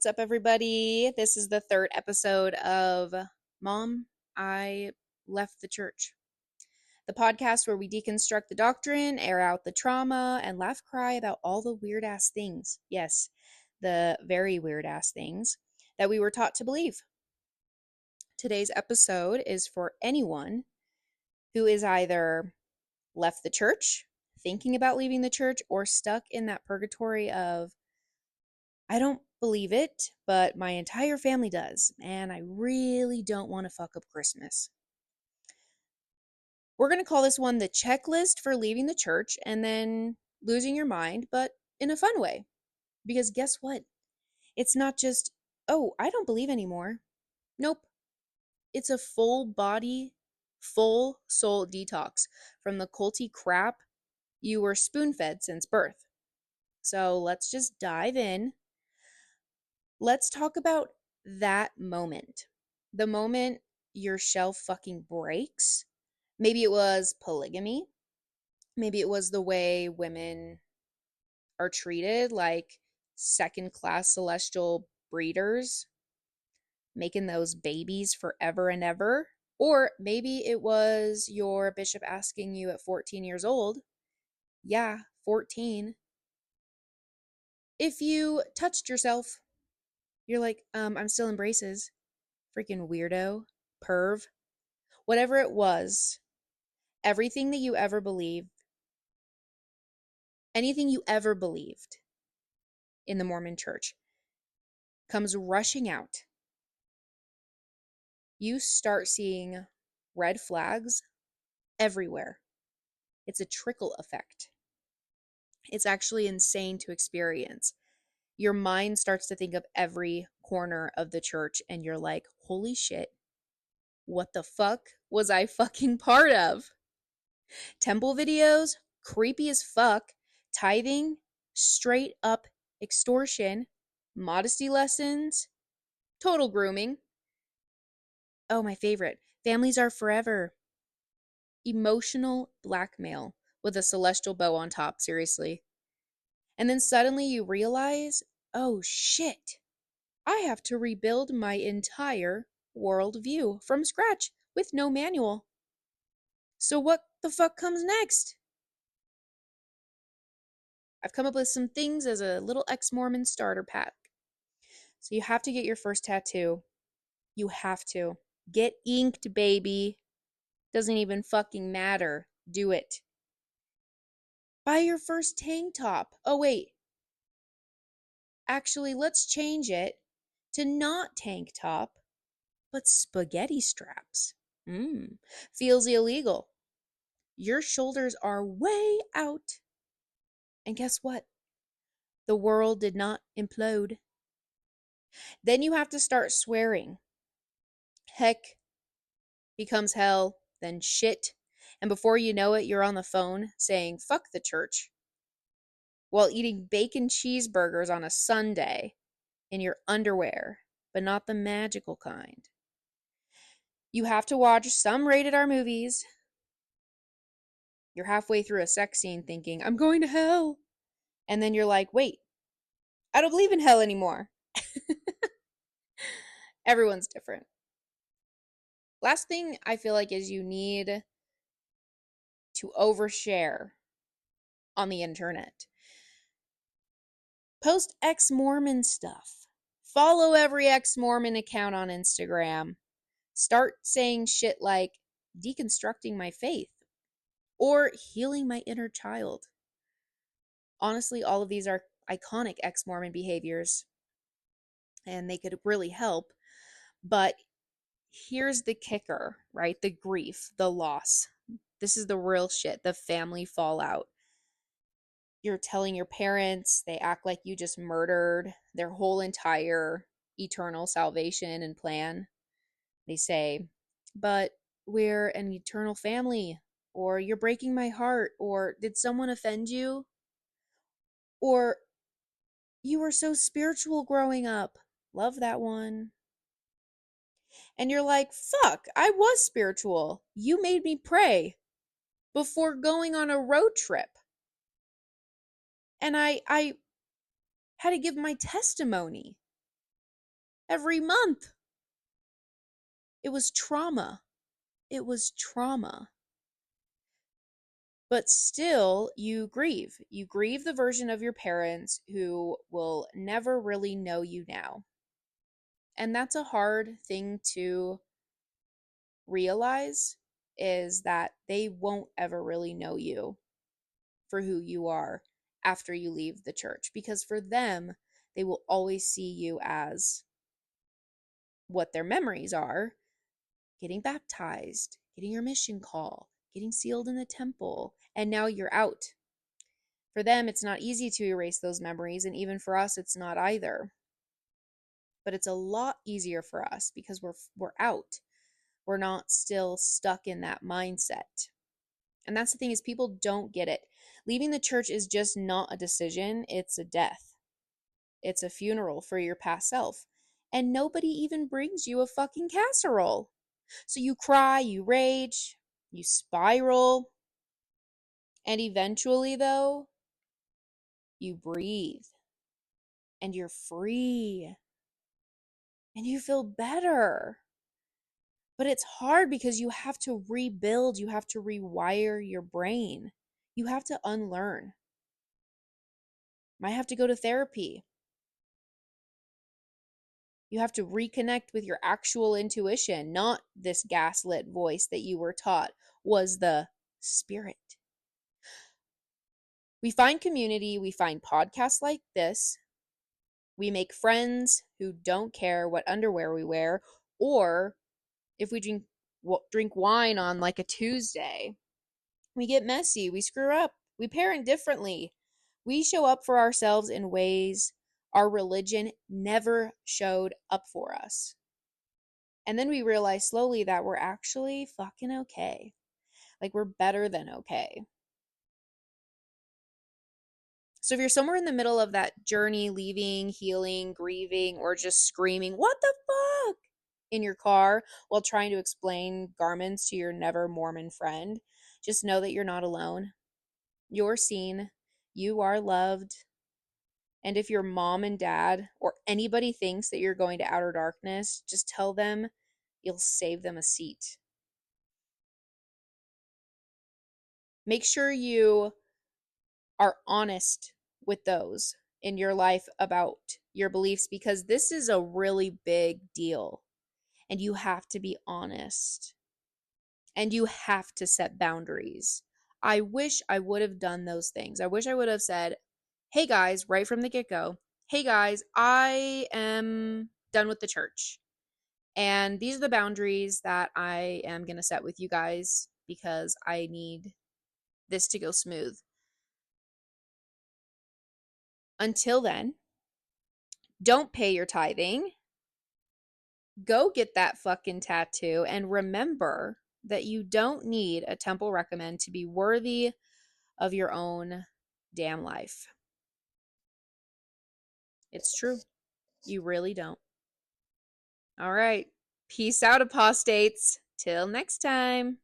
What's up, everybody? This is the third episode of Mom, I Left the Church, the podcast where we deconstruct the doctrine, air out the trauma, and laugh cry about all the weird ass things. Yes, the very weird ass things that we were taught to believe. Today's episode is for anyone who is either left the church, thinking about leaving the church, or stuck in that purgatory of I don't believe it, but my entire family does, and I really don't want to fuck up Christmas. We're going to call this one the checklist for leaving the church and then losing your mind, but in a fun way. Because guess what? It's not just, oh, I don't believe anymore. Nope. It's a full body, full soul detox from the culty crap you were spoon fed since birth. So let's just dive in. Let's talk about that moment. The moment your shell fucking breaks. Maybe it was polygamy. Maybe it was the way women are treated, like second class celestial breeders, making those babies forever and ever. Or maybe it was your bishop asking you at 14 years old, yeah, 14, if you touched yourself. You're like, I'm still in braces. Freaking weirdo, perv, whatever it was, everything that you ever believed, anything you ever believed in the Mormon church comes rushing out. You start seeing red flags everywhere. It's a trickle effect. It's actually insane to experience. Your mind starts to think of every corner of the church, and you're like, holy shit, what the fuck was I fucking part of? Temple videos, creepy as fuck. Tithing, straight up extortion. Modesty lessons, total grooming. Oh, my favorite. Families are forever. Emotional blackmail with a celestial bow on top, seriously. And then suddenly you realize, oh shit, I have to rebuild my entire worldview from scratch with no manual. So what the fuck comes next? I've come up with some things as a little ex-Mormon starter pack. So you have to get your first tattoo. You have to. Get inked, baby. Doesn't even fucking matter. Do it. Buy your first tank top. Oh, wait. Actually, let's change it to not tank top, but spaghetti straps. Feels illegal. Your shoulders are way out. And guess what? The world did not implode. Then you have to start swearing. Heck becomes hell, then shit. And before you know it, you're on the phone saying, fuck the church, while eating bacon cheeseburgers on a Sunday in your underwear, but not the magical kind. You have to watch some rated R movies. You're halfway through a sex scene thinking, I'm going to hell. And then you're like, wait, I don't believe in hell anymore. Everyone's different. Last thing I feel like is you need to overshare on the internet. Post ex-Mormon stuff. Follow every ex-Mormon account on Instagram. Start saying shit like deconstructing my faith or healing my inner child. Honestly, all of these are iconic ex-Mormon behaviors and they could really help. But here's the kicker, right? The grief, the loss. This is the real shit, the family fallout. You're telling your parents, they act like you just murdered their whole entire eternal salvation and plan. They say, but we're an eternal family, or you're breaking my heart, or did someone offend you? Or you were so spiritual growing up. Love that one. And you're like, fuck, I was spiritual. You made me pray before going on a road trip. And I had to give my testimony. every month. It was trauma. It was trauma. But still, you grieve. You grieve the version of your parents who will never really know you now. And that's a hard thing to realize, is that they won't ever really know you for who you are after you leave the church, because for them, they will always see you as what their memories are: getting baptized, getting your mission call, getting sealed in the temple, and now you're out. For them, it's not easy to erase those memories, and even for us, it's not either. But it's a lot easier for us because we're out. We're not still stuck in that mindset. And that's the thing, is people don't get it. Leaving the church is just not a decision, it's a death. It's a funeral for your past self. And nobody even brings you a fucking casserole. So you cry, you rage, you spiral, and eventually, though, you breathe and you're free and you feel better. But it's hard because you have to rebuild, you have to rewire your brain, you have to unlearn. Might have to go to therapy. You have to reconnect with your actual intuition, not this gaslit voice that you were taught was the spirit. We find community, we find podcasts like this, we make friends who don't care what underwear we wear, or if we drink wine on like a Tuesday, we get messy, we screw up, we parent differently. We show up for ourselves in ways our religion never showed up for us. And then we realize slowly that we're actually fucking okay. Like, we're better than okay. So if you're somewhere in the middle of that journey, leaving, healing, grieving, or just screaming, "What the fuck?" in your car while trying to explain garments to your never Mormon friend, just know that you're not alone. You're seen. You are loved. And if your mom and dad or anybody thinks that you're going to outer darkness, just tell them you'll save them a seat. Make sure you are honest with those in your life about your beliefs, because this is a really big deal and you have to be honest and you have to set boundaries. I wish I would have done those things. I wish I would have said, "Hey guys," right from the get go, "Hey guys, I am done with the church. And these are the boundaries that I am going to set with you guys because I need this to go smooth. Until then, don't pay your tithing. Go get that fucking tattoo and remember that you don't need a temple recommend to be worthy of your own damn life." It's true. You really don't. All right. Peace out, apostates. Till next time.